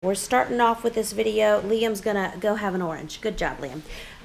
We're starting off with this video. Liam's gonna go have an orange. Good job, Liam.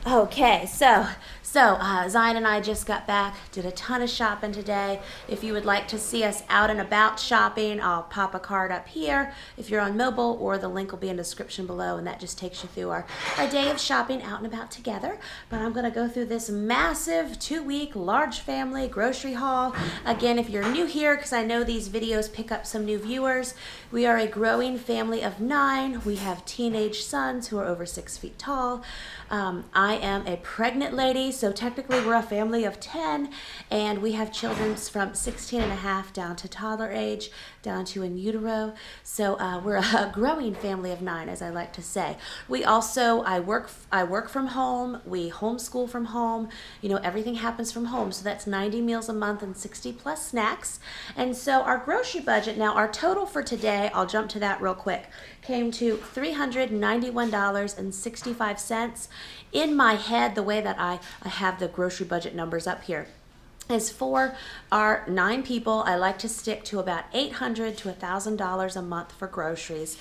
Okay, so Zion and I just got back, did a ton of shopping today. If you would like to see us out and about shopping, I'll pop a card up here if you're on mobile, or the link will be in the description below, and that just takes you through our day of shopping out and about together. But I'm gonna go through this massive 2-week large family grocery haul. Again, if you're new here, because I know these videos pick up some new viewers, we are a growing family of 9. We have teenage sons who are over 6 feet tall. I am a pregnant lady, so technically we're a family of 10, and we have children from 16 and a half down to toddler age, down to in utero. So we're a growing family of 9, as I like to say. We also, I work from home, we homeschool from home, you know, everything happens from home. So that's 90 meals a month and 60 plus snacks. And so our grocery budget, now our total for today, I'll jump to that real quick, came to $391.65. In my head, the way that I have the grocery budget numbers up here is for our 9 people. I like to stick to about $800 to $1,000 a month for groceries.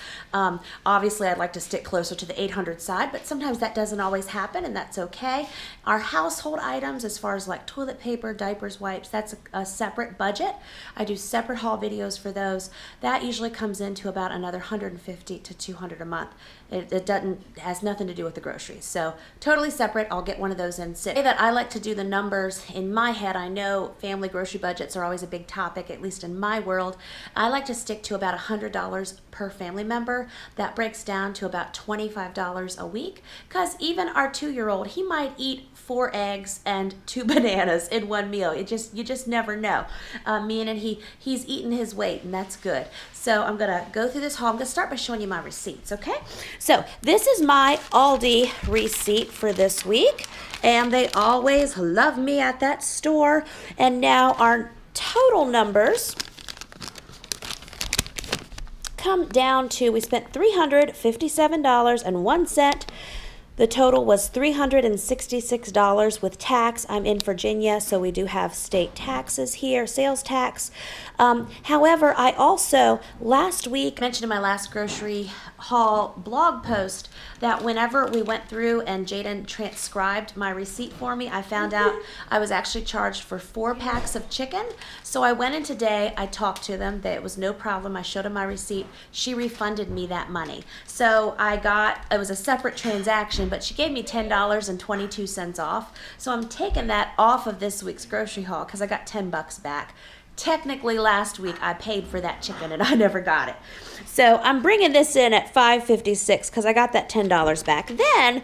Obviously, I'd like to stick closer to the 800 side, but sometimes that doesn't always happen, and that's okay. Our household items, as far as like toilet paper, diapers, wipes, that's a separate budget. I do separate haul videos for those. That usually comes into about another $150 to $200 a month. It has nothing to do with the groceries. So totally separate. I'll get one of those in. The way that I like to do the numbers in my head, I know family grocery budgets are always a big topic, at least in my world. I like to stick to about $100 per family member. That breaks down to about $25 a week, because even our 2-year-old, he might eat 4 eggs and 2 bananas in one meal. You just never know. Meaning he's eating his weight, and that's good. So I'm gonna go through this haul. I'm gonna start by showing you my receipts, okay? So this is my Aldi receipt for this week, and they always love me at that store. And now our total numbers come down to, we spent $357.01. The total was $366 with tax. I'm in Virginia, so we do have state taxes here, sales tax. However, I also, last week, mentioned in my last grocery haul blog post that whenever we went through and Jaden transcribed my receipt for me, I found out I was actually charged for 4 packs of chicken. So I went in today, I talked to them, that it was no problem. I showed them my receipt. She refunded me that money. So it was a separate transaction, but she gave me $10.22 off. So I'm taking that off of this week's grocery haul because I got $10 back. Technically, last week I paid for that chicken and I never got it. So I'm bringing this in at $5.56 because I got that $10 back. Then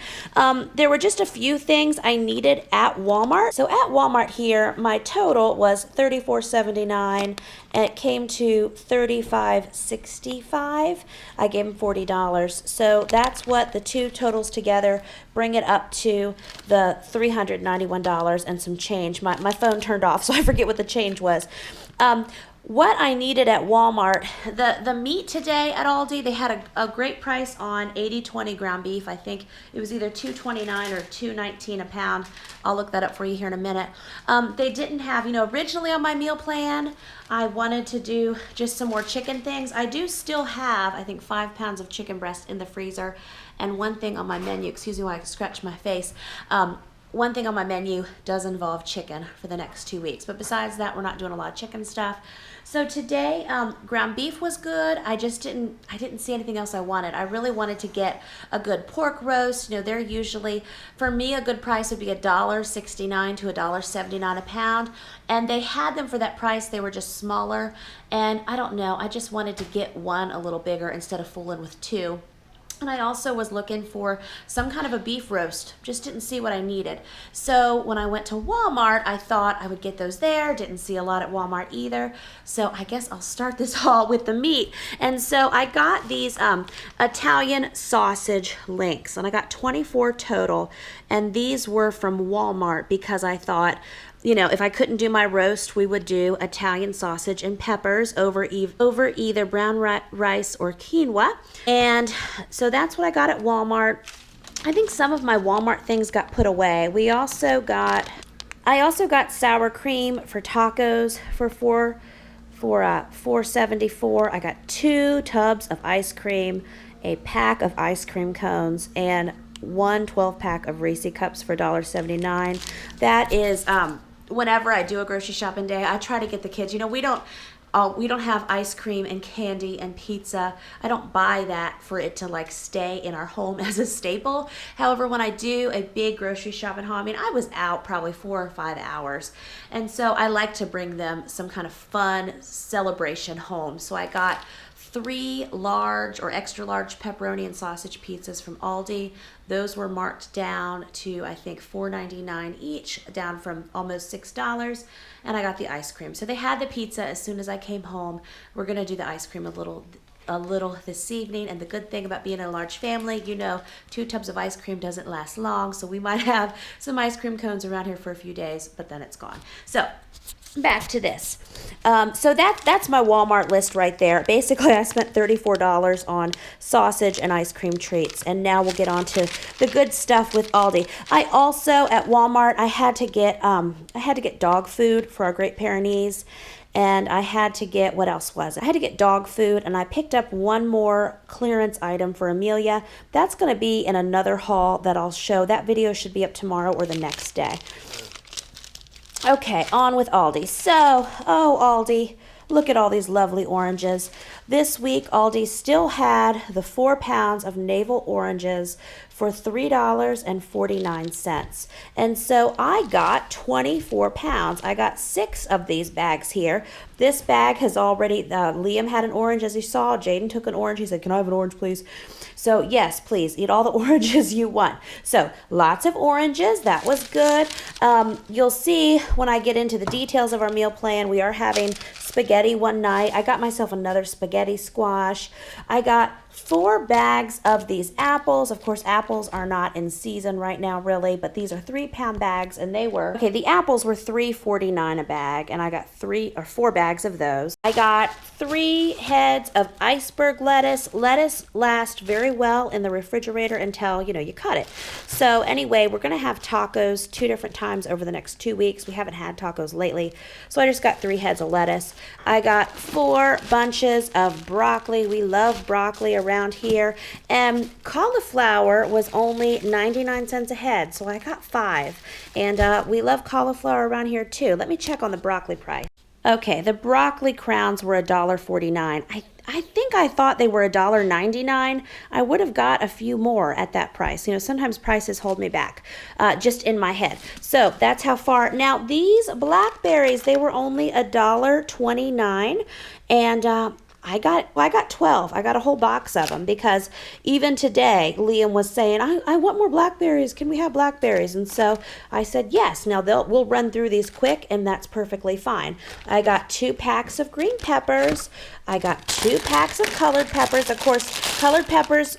there were just a few things I needed at Walmart. So at Walmart here, my total was $34.79 and it came to $35.65. I gave him $40. So that's what the two totals together bring it up to, the $391 and some change. My phone turned off, so I forget what the change was. What I needed at Walmart, the meat today at Aldi, they had a great price on 80/20 ground beef. I think it was either $2.29 or $2.19 a pound. I'll look that up for you here in a minute. They didn't have, originally on my meal plan, I wanted to do just some more chicken things. I do still have, I think, 5 pounds of chicken breast in the freezer, and one thing on my menu, excuse me while I scratch my face, one thing on my menu does involve chicken for the next 2 weeks. But besides that, we're not doing a lot of chicken stuff. So today, ground beef was good. I didn't see anything else I wanted. I really wanted to get a good pork roast. They're usually, for me, a good price would be $1.69 to $1.79 a pound. And they had them for that price. They were just smaller. And I don't know, I just wanted to get one a little bigger instead of fooling with 2. And I also was looking for some kind of a beef roast. Just didn't see what I needed. So when I went to Walmart, I thought I would get those there. Didn't see a lot at Walmart either. So I guess I'll start this haul with the meat. And so I got these Italian sausage links. And I got 24 total. And these were from Walmart because I thought, if I couldn't do my roast, we would do Italian sausage and peppers over either brown rice or quinoa. And so that's what I got at Walmart. I think some of my Walmart things got put away. I also got sour cream for tacos for $4.74. I got 2 tubs of ice cream a pack of ice cream cones, and one 12-pack of Reese cups for $1.79. That is, whenever I do a grocery shopping day, I try to get the kids, we don't have ice cream and candy and pizza. I don't buy that for it to like stay in our home as a staple. However, when I do a big grocery shopping haul, I mean, I was out probably 4 or 5 hours. And so I like to bring them some kind of fun celebration home. So I got 3 large or extra large pepperoni and sausage pizzas from Aldi. Those were marked down to, I think, $4.99 each, down from almost $6. And I got the ice cream. So they had the pizza as soon as I came home. We're gonna do the ice cream a little this evening. And the good thing about being a large family, 2 tubs of ice cream doesn't last long. So we might have some ice cream cones around here for a few days, but then it's gone. So back to this. So that's my Walmart list right there. Basically, I spent $34 on sausage and ice cream treats, and now we'll get on to the good stuff with Aldi. I also, at Walmart, I had to get dog food for our Great Pyrenees, and I had to get, what else was it? I had to get dog food, and I picked up one more clearance item for Amelia. That's going to be in another haul that I'll show. That video should be up tomorrow or the next day. Okay, on with Aldi. So, Aldi, look at all these lovely oranges. This week, Aldi still had the 4 pounds of navel oranges for $3.49. And so I got 24 pounds. I got 6 of these bags here. This bag has already, Liam had an orange, as you saw. Jaden took an orange. He said, "Can I have an orange, please?" So yes, please eat all the oranges you want. So lots of oranges. That was good. You'll see when I get into the details of our meal plan, we are having spaghetti one night. I got myself another spaghetti squash. I got 4 bags of these apples. Of course, apples are not in season right now, really, but these are 3-pound bags, and they were, okay, the apples were $3.49 a bag, and I got 4 bags of those. I got 3 heads of iceberg lettuce. Lettuce lasts very well in the refrigerator until, you cut it. So anyway, we're going to have tacos 2 different times over the next 2 weeks. We haven't had tacos lately, so I just got 3 heads of lettuce. I got 4 bunches of broccoli. We love broccoli around here. And cauliflower was only 99 cents a head, so I got 5. And we love cauliflower around here too. Let me check on the broccoli price. Okay, the broccoli crowns were $1.49. I think I thought they were $1.99. I would have got a few more at that price. Sometimes prices hold me back, just in my head. So that's how far. Now these blackberries, they were only $1.29, and I got 12. I got a whole box of them because even today, Liam was saying, I want more blackberries. Can we have blackberries? And so I said, yes. Now we'll run through these quick, and that's perfectly fine. I got 2 packs of green peppers. I got 2 packs of colored peppers. Of course, colored peppers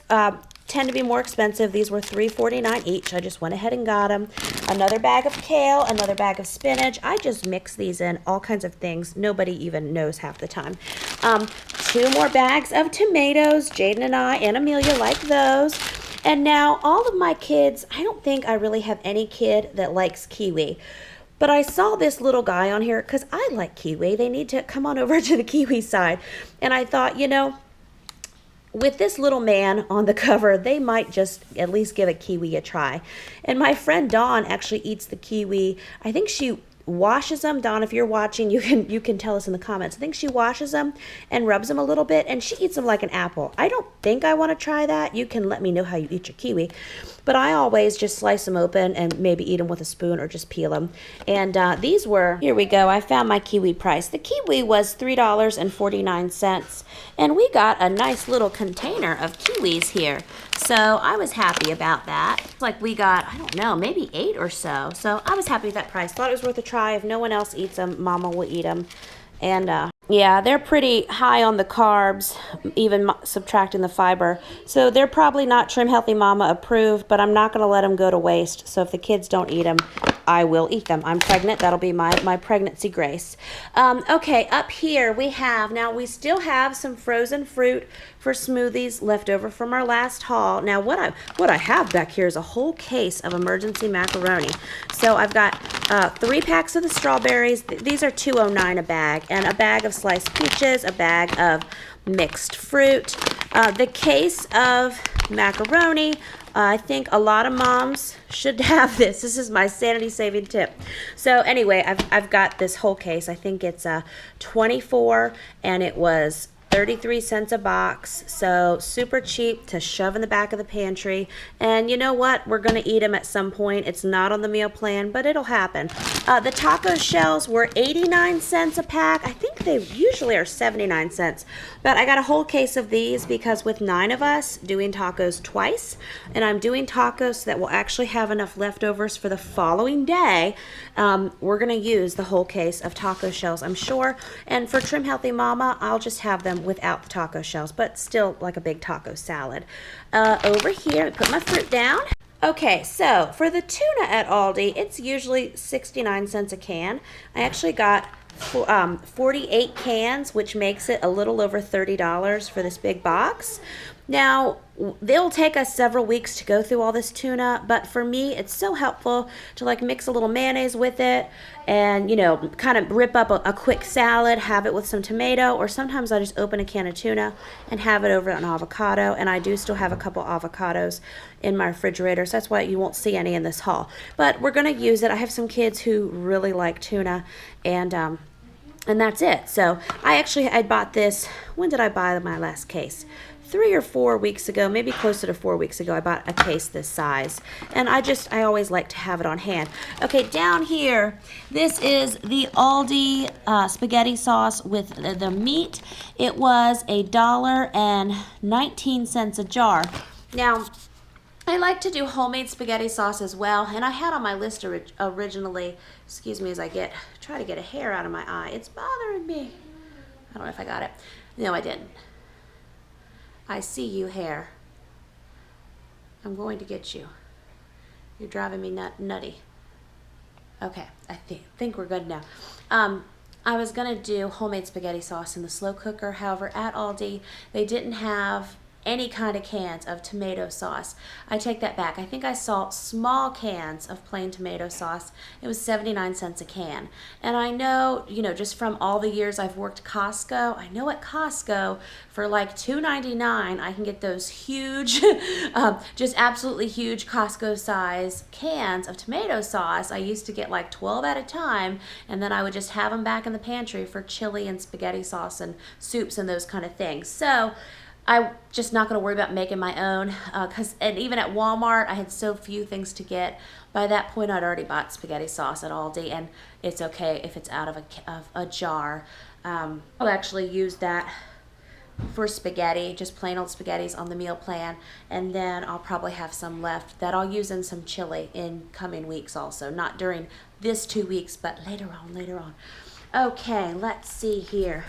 tend to be more expensive. These were $3.49 each. I just went ahead and got them. Another bag of kale, another bag of spinach. I just mix these in, all kinds of things. Nobody even knows half the time. 2 more bags of tomatoes. Jaden and I and Amelia like those. And now all of my kids, I don't think I really have any kid that likes kiwi. But I saw this little guy on here because I like kiwi. They need to come on over to the kiwi side. And I thought, with this little man on the cover, they might just at least give a kiwi a try. And my friend Dawn actually eats the kiwi. I think she washes them. Dawn, if you're watching, you can tell us in the comments. I think she washes them and rubs them a little bit, and she eats them like an apple. I don't think I want to try that. You can let me know how you eat your kiwi. But I always just slice them open and maybe eat them with a spoon or just peel them. And these were, here we go, I found my kiwi price. The kiwi was $3.49, and we got a nice little container of kiwis here. So I was happy about that. It's like we got, I don't know, maybe 8 or so. So I was happy with that price. Thought it was worth a try. If no one else eats them, Mama will eat them. And yeah, they're pretty high on the carbs, even subtracting the fiber. So they're probably not Trim Healthy Mama approved, but I'm not going to let them go to waste. So if the kids don't eat them, I will eat them. I'm pregnant. That'll be my pregnancy grace. Okay, up here we have, now we still have some frozen fruit for smoothies left over from our last haul. Now what I have back here is a whole case of emergency macaroni. So I've got 3 packs of the strawberries. These are $2.09 a bag, and a bag of sliced peaches, a bag of mixed fruit. The case of macaroni, I think a lot of moms should have this. This is my sanity-saving tip. So anyway, I've got this whole case. I think it's 24, and it was 33 cents a box, so super cheap to shove in the back of the pantry. And you know what? We're going to eat them at some point. It's not on the meal plan, but it'll happen. The taco shells were 89 cents a pack. I think they usually are 79 cents. But I got a whole case of these because with 9 of us doing tacos twice, and I'm doing tacos so that we'll actually have enough leftovers for the following day, we're going to use the whole case of taco shells, I'm sure. And for Trim Healthy Mama, I'll just have them without the taco shells, but still like a big taco salad. Over here, I put my fruit down. Okay, so for the tuna at Aldi, it's usually 69 cents a can. I actually got 48 cans, which makes it a little over $30 for this big box. Now, it'll take us several weeks to go through all this tuna, but for me, it's so helpful to like mix a little mayonnaise with it and, you know, kind of rip up a quick salad, have it with some tomato, or sometimes I just open a can of tuna and have it over an avocado, and I do still have a couple avocados in my refrigerator, so that's why you won't see any in this haul. But we're going to use it. I have some kids who really like tuna, and that's it. So I bought this, when did I buy my last case? 3 or 4 weeks ago, maybe closer to 4 weeks ago, I bought a case this size. And I always like to have it on hand. Okay, down here, this is the Aldi spaghetti sauce with the meat. It was $1.19 a jar. Now, I like to do homemade spaghetti sauce as well, and I had on my list originally, excuse me as I try to get a hair out of my eye. It's bothering me. I don't know if I got it. No, I didn't. I see you, hair. I'm going to get you. You're driving me nutty. Okay, I think we're good now. I was gonna do homemade spaghetti sauce in the slow cooker. However, at Aldi, they didn't have any kind of cans of tomato sauce. I take that back. I think I saw small cans of plain tomato sauce. It was 79 cents a can. And I know, you know, just from all the years I've worked Costco, I know at Costco for like $2.99 I can get those huge, just absolutely huge Costco size cans of tomato sauce. I used to get like 12 at a time, and then I would just have them back in the pantry for chili and spaghetti sauce and soups and those kind of things. So I'm just not going to worry about making my own, and even at Walmart, I had so few things to get. By that point, I'd already bought spaghetti sauce at Aldi, and it's okay if it's out of a jar. I'll actually use that for spaghetti, just plain old spaghettis on the meal plan, and then I'll probably have some left that I'll use in some chili in coming weeks also. Not during this 2 weeks, but later on. Okay, let's see here.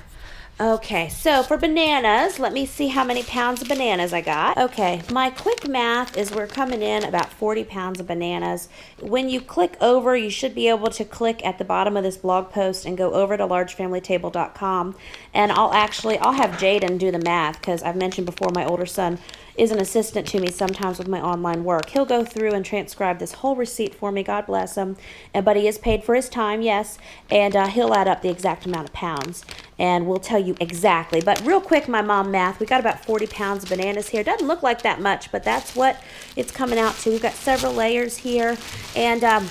Okay, so for bananas, let me see how many pounds of bananas I got. Okay, my quick math is we're coming in about 40 pounds of bananas. When you click over, you should be able to click at the bottom of this blog post and go over to largefamilytable.com, and I'll have Jaden do the math, because I've mentioned before my older son is an assistant to me sometimes with my online work. He'll go through and transcribe this whole receipt for me, God bless him, but he is paid for his time, yes, and he'll add up the exact amount of pounds, and we'll tell you exactly. But real quick, my mom math, we got about 40 pounds of bananas here. Doesn't look like that much, but that's what it's coming out to. We've got several layers here, and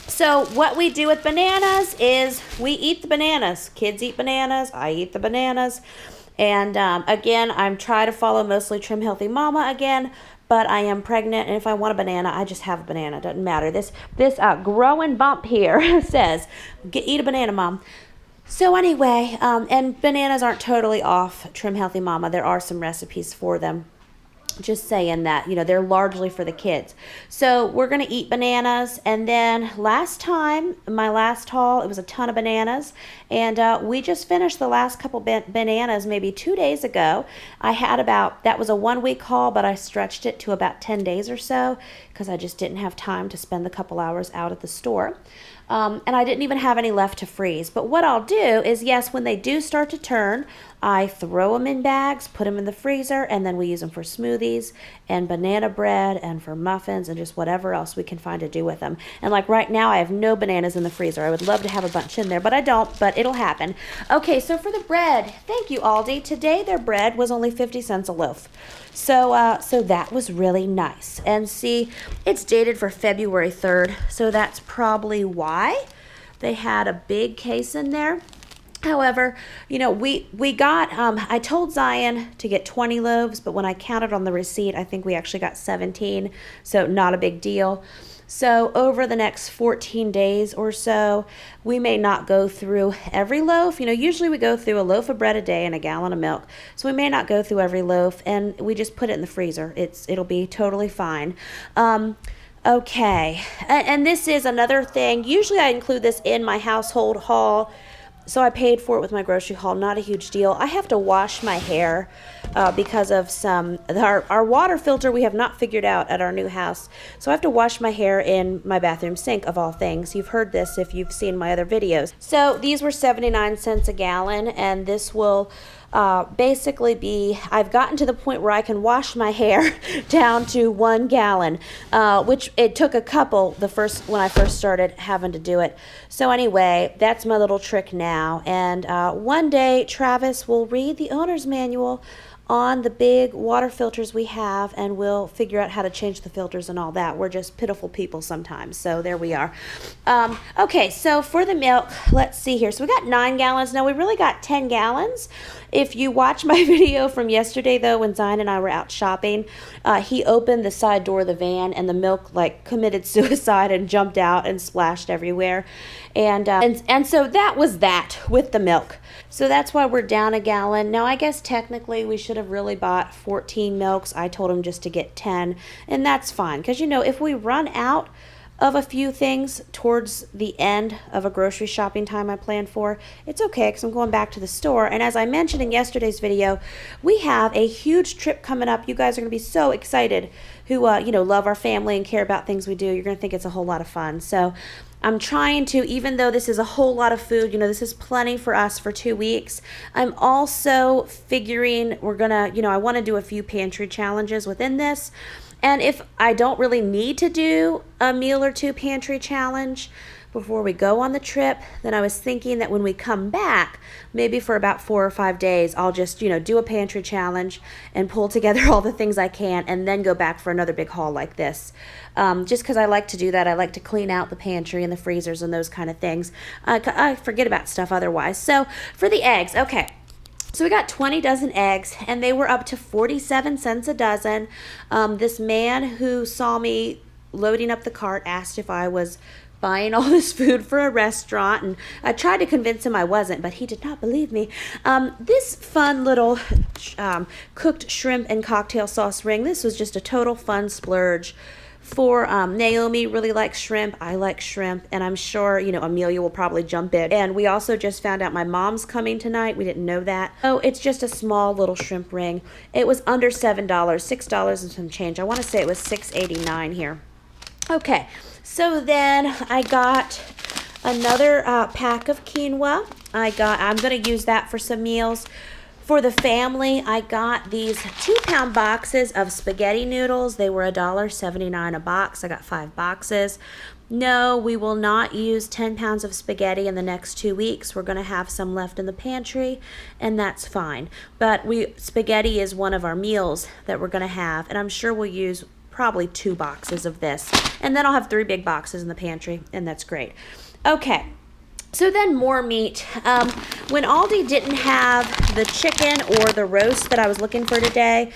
so what we do with bananas is we eat the bananas. Kids eat bananas, I eat the bananas. And again, I'm trying to follow mostly Trim Healthy Mama again, but I am pregnant, and if I want a banana, I just have a banana. It doesn't matter. This growing bump here says, eat a banana, Mom. So anyway, and bananas aren't totally off Trim Healthy Mama. There are some recipes for them. Just saying that, you know, they're largely for the kids. So we're going to eat bananas. And then last time, my last haul, it was a ton of bananas. And we just finished the last couple bananas maybe 2 days ago. That was a 1 week haul, but I stretched it to about 10 days or so because I just didn't have time to spend the couple hours out at the store. and I didn't even have any left to freeze. But what I'll do is, yes, when they do start to turn, I throw them in bags, put them in the freezer, and then we use them for smoothies and banana bread and for muffins and just whatever else we can find to do with them. And like right now, I have no bananas in the freezer. I would love to have a bunch in there, but I don't, but it'll happen. Okay, so for the bread, thank you, Aldi. Today their bread was only 50 cents a loaf. So that was really nice. And see, it's dated for February 3rd, so that's probably why they had a big case in there. However, you know, we got, I told Zion to get 20 loaves, but when I counted on the receipt, I think we actually got 17, so not a big deal. So over the next 14 days or so, we may not go through every loaf. You know, usually we go through a loaf of bread a day and a gallon of milk. So we may not go through every loaf, and we just put it in the freezer. It'll be totally fine. Okay, and this is another thing. Usually I include this in my household haul. So I paid for it with my grocery haul, not a huge deal. I have to wash my hair because of our water filter we have not figured out at our new house. So I have to wash my hair in my bathroom sink, of all things. You've heard this if you've seen my other videos. So these were 79 cents a gallon, and this will basically be, I've gotten to the point where I can wash my hair down to 1 gallon, which it took a couple when I first started having to do it. So anyway, that's my little trick now. And one day Travis will read the owner's manual on the big water filters we have, and we'll figure out how to change the filters and all that. We're just pitiful people sometimes, so there we are. Okay, so for the milk, let's see here. So we got 9 gallons. Now we really got 10 gallons. If you watch my video from yesterday, though, when Zion and I were out shopping, he opened the side door of the van, and the milk like committed suicide and jumped out and splashed everywhere. And so that was that with the milk. So that's why we're down a gallon. Now, I guess technically we should have really bought 14 milks. I told him just to get 10, and that's fine. Because, you know, if we run out of a few things towards the end of a grocery shopping time I planned for, it's okay because I'm going back to the store. And as I mentioned in yesterday's video, we have a huge trip coming up. You guys are going to be so excited who, you know, love our family and care about things we do. You're going to think it's a whole lot of fun. So I'm trying to, even though this is a whole lot of food, you know, this is plenty for us for 2 weeks. I'm also figuring we're gonna, you know, I want to do a few pantry challenges within this. And if I don't really need to do a meal or two pantry challenge before we go on the trip, then I was thinking that when we come back, maybe for about 4 or 5 days, I'll just, you know, do a pantry challenge and pull together all the things I can, and then go back for another big haul like this. Just because I like to do that. I like to clean out the pantry and the freezers and those kind of things. I forget about stuff otherwise. So for the eggs, okay. So we got 20 dozen eggs, and they were up to 47 cents a dozen. This man who saw me loading up the cart asked if I was buying all this food for a restaurant, and I tried to convince him I wasn't, but he did not believe me. This fun little cooked shrimp and cocktail sauce ring, this was just a total fun splurge. For Naomi really likes shrimp, I like shrimp, and I'm sure, you know, Amelia will probably jump in. And we also just found out my mom's coming tonight. We didn't know that. Oh, it's just a small little shrimp ring. It was under $7, $6 and some change. I want to say it was $6.89 here. Okay, so then I got another pack of quinoa. I'm going to use that for some meals. For the family, I got these 2-pound boxes of spaghetti noodles. They were $1.79 a box. I got 5 boxes. No, we will not use 10 pounds of spaghetti in the next 2 weeks. We're going to have some left in the pantry, and that's fine. But spaghetti is one of our meals that we're going to have, and I'm sure we'll use probably 2 boxes of this. And then I'll have 3 big boxes in the pantry, and that's great. Okay. So then more meat. When Aldi didn't have the chicken or the roast that I was looking for today,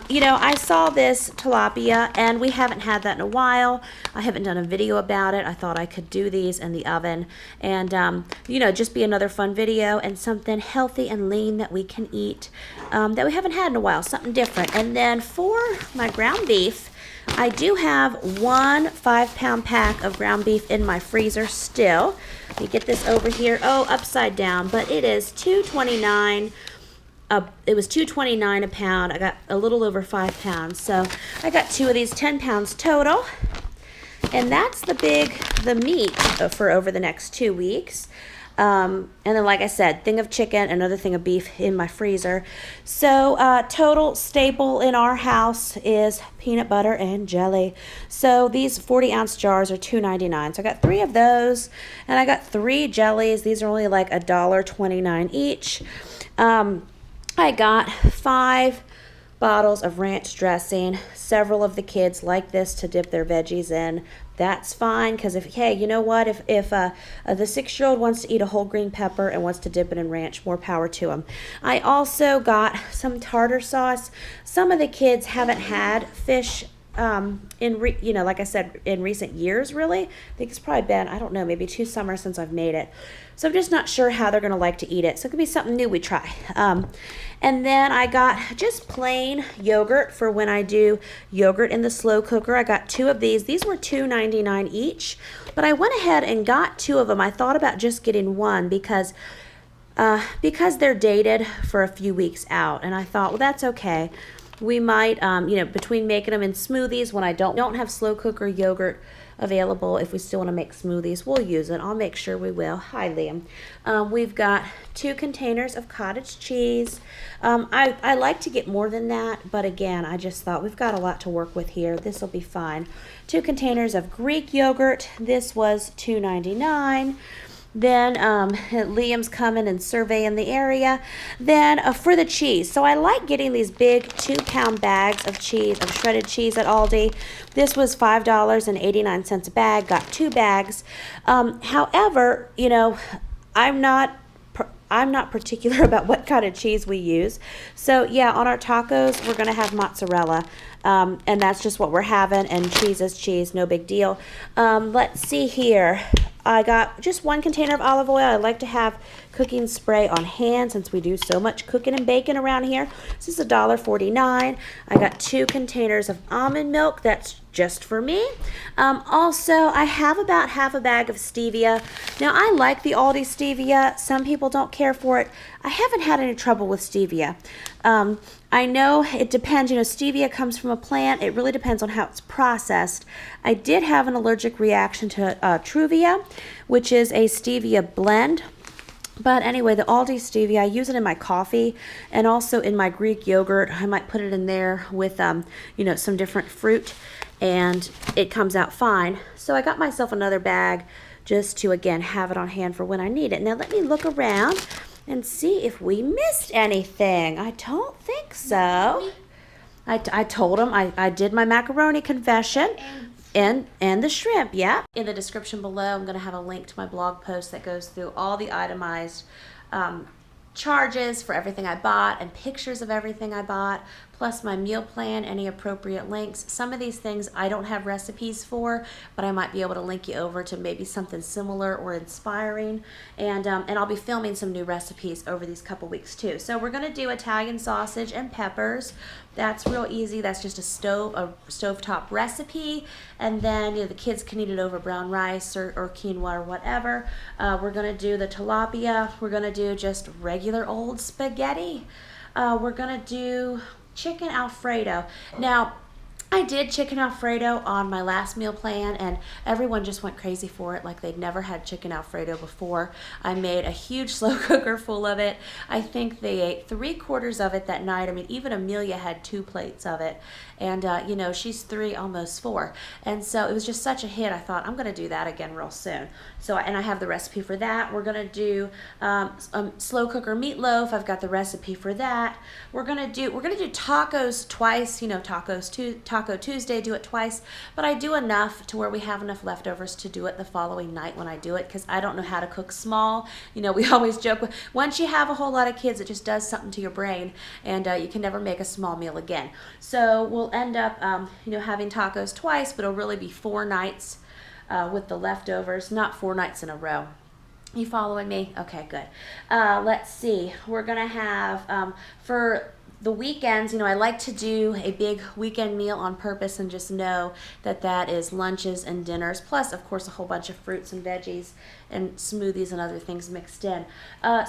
you know, I saw this tilapia, and we haven't had that in a while. I haven't done a video about it. I thought I could do these in the oven and, you know, just be another fun video and something healthy and lean that we can eat that we haven't had in a while, something different. And then for my ground beef, I do have 1 5-pound pack of ground beef in my freezer still. Let me get this over here. Oh, upside down, but it is $2.29. It was $2.29 a pound. I got a little over 5 pounds, so I got 2 of these, 10 pounds total. And that's the meat for over the next 2 weeks. And then, like I said, thing of chicken, another thing of beef in my freezer. So total staple in our house is peanut butter and jelly. So these 40-ounce jars are $2.99. So I got 3 of those, and I got 3 jellies. These are only like $1.29 each. I got 5 bottles of ranch dressing. Several of the kids like this to dip their veggies in. That's fine, because hey, you know what? If the 6-year-old wants to eat a whole green pepper and wants to dip it in ranch, more power to them. I also got some tartar sauce. Some of the kids haven't had fish like I said, in recent years, really. I think it's probably been, I don't know, maybe 2 summers since I've made it. So I'm just not sure how they're going to like to eat it. So it could be something new we try. And then I got just plain yogurt for when I do yogurt in the slow cooker. I got 2 of these. These were $2.99 each, but I went ahead and got 2 of them. I thought about just getting one because they're dated for a few weeks out, and I thought, well, that's okay. We might, between making them in smoothies when I don't have slow cooker yogurt available, if we still want to make smoothies, we'll use it. I'll make sure we will. Hi, Liam. We've got 2 containers of cottage cheese. I like to get more than that, but again, I just thought we've got a lot to work with here. This will be fine. 2 containers of Greek yogurt. This was $2.99. Then Liam's coming and surveying the area. Then for the cheese, so I like getting these big 2-pound bags of cheese, of shredded cheese at Aldi. This was $5.89 a bag. Got 2 bags. However, I'm not particular about what kind of cheese we use. So yeah, on our tacos, we're going to have mozzarella. And that's just what we're having, and cheese is cheese, no big deal. Let's see here. I got just 1 container of olive oil. I like to have cooking spray on hand since we do so much cooking and baking around here. This is $1.49. I got 2 containers of almond milk. That's just for me. Also, I have about half a bag of stevia. Now, I like the Aldi stevia. Some people don't care for it. I haven't had any trouble with stevia. I know it depends. Stevia comes from a plant. It really depends on how it's processed. I did have an allergic reaction to Truvia, which is a stevia blend. But anyway, the Aldi stevia, I use it in my coffee and also in my Greek yogurt. I might put it in there with, some different fruit, and it comes out fine. So I got myself another bag just to, again, have it on hand for when I need it. Now let me look around and see if we missed anything. I don't think so. I told him I did my macaroni confession. And the shrimp, yeah. In the description below, I'm going to have a link to my blog post that goes through all the itemized charges for everything I bought and pictures of everything I bought, plus my meal plan, any appropriate links. Some of these things I don't have recipes for, but I might be able to link you over to maybe something similar or inspiring. And I'll be filming some new recipes over these couple weeks too. So we're going to do Italian sausage and peppers. That's real easy. That's just a stovetop recipe. And then the kids can eat it over brown rice or quinoa or whatever. We're going to do the tilapia. We're going to do just regular old spaghetti. We're going to do chicken Alfredo. Now, I did chicken Alfredo on my last meal plan, and everyone just went crazy for it like they'd never had chicken Alfredo before. I made a huge slow cooker full of it. I think they ate 3/4 of it that night. I mean, even Amelia had 2 plates of it. And, she's 3, almost 4. And so it was just such a hit. I thought, I'm going to do that again real soon. So, and I have the recipe for that. We're going to do slow cooker meatloaf. I've got the recipe for that. We're going to do tacos twice. Taco Tuesday, do it twice. But I do enough to where we have enough leftovers to do it the following night when I do it, because I don't know how to cook small. We always joke, once you have a whole lot of kids, it just does something to your brain, and you can never make a small meal again. So we'll end up, having tacos twice, but it'll really be 4 nights with the leftovers, not 4 nights in a row. You following me? Okay, good. Let's see. We're going to have, for the weekends, you know, I like to do a big weekend meal on purpose and just know that that is lunches and dinners, plus, of course, a whole bunch of fruits and veggies and smoothies and other things mixed in.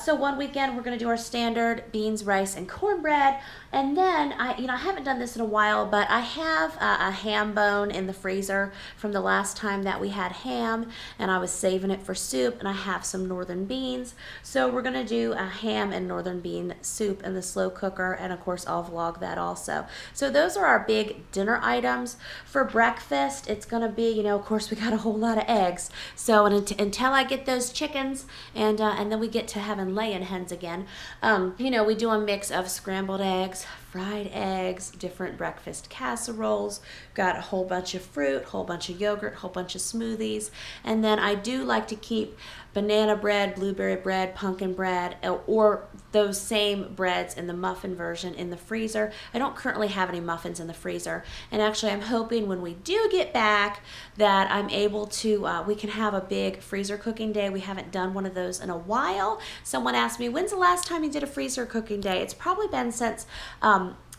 So one weekend we're going to do our standard beans, rice, and cornbread, and then I haven't done this in a while, but I have a ham bone in the freezer from the last time that we had ham, and I was saving it for soup, and I have some northern beans, so we're going to do a ham and northern bean soup in the slow cooker, and of course I'll vlog that also. So those are our big dinner items. For breakfast, it's going to be, you know, of course we got a whole lot of eggs, so until I get those chickens, and then we get to having laying hens again. You know, we do a mix of scrambled eggs, fried eggs, different breakfast casseroles, got a whole bunch of fruit, whole bunch of yogurt, whole bunch of smoothies, and then I do like to keep banana bread, blueberry bread, pumpkin bread, or those same breads in the muffin version in the freezer. I don't currently have any muffins in the freezer, and actually I'm hoping when we do get back that I'm able to, we can have a big freezer cooking day. We haven't done one of those in a while. Someone asked me, when's the last time you did a freezer cooking day? It's probably been since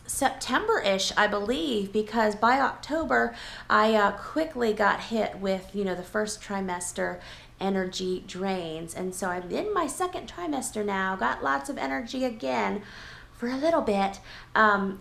September-ish, I believe, because by October I quickly got hit with, you know, the first trimester energy drains, and so I'm in my second trimester now, got lots of energy again for a little bit,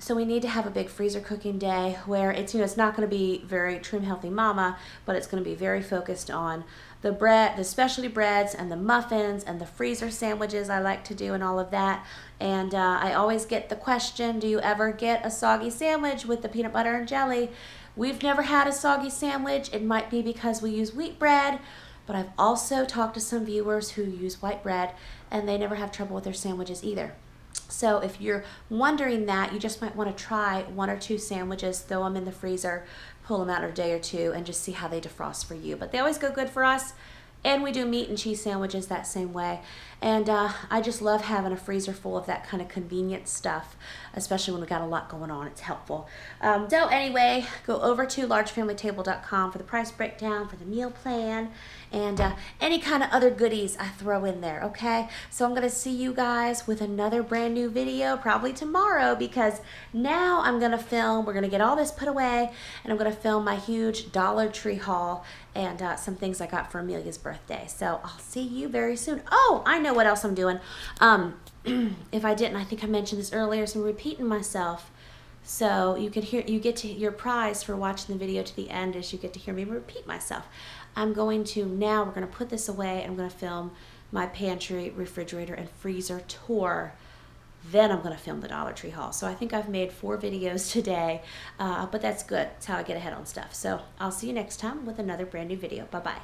so we need to have a big freezer cooking day where it's, you know, it's not going to be very trim healthy mama, but it's going to be very focused on the bread, the specialty breads and the muffins and the freezer sandwiches I like to do and all of that. And I always get the question, do you ever get a soggy sandwich with the peanut butter and jelly? We've never had a soggy sandwich. It might be because we use wheat bread, but I've also talked to some viewers who use white bread and they never have trouble with their sandwiches either. So if you're wondering that, you just might want to try 1 or 2 sandwiches, throw them in the freezer, pull them out in a day or 2, and just see how they defrost for you. But they always go good for us. And we do meat and cheese sandwiches that same way. And I just love having a freezer full of that kind of convenient stuff, especially when we got a lot going on. It's helpful. So anyway, go over to largefamilytable.com for the price breakdown, for the meal plan, and any kind of other goodies I throw in there, okay? So I'm going to see you guys with another brand new video probably tomorrow, because now I'm going to film, we're going to get all this put away, and I'm going to film my huge Dollar Tree haul and some things I got for Amelia's birthday. So I'll see you very soon. Oh, I know what else I'm doing. If I didn't, I think I mentioned this earlier, so I'm repeating myself. So you can hear, you get to your prize for watching the video to the end is you get to hear me repeat myself. I'm going to now, we're going to put this away and I'm going to film my pantry, refrigerator, and freezer tour. Then I'm going to film the Dollar Tree haul. So I think I've made 4 videos today, but that's good. It's how I get ahead on stuff. So I'll see you next time with another brand new video. Bye-bye.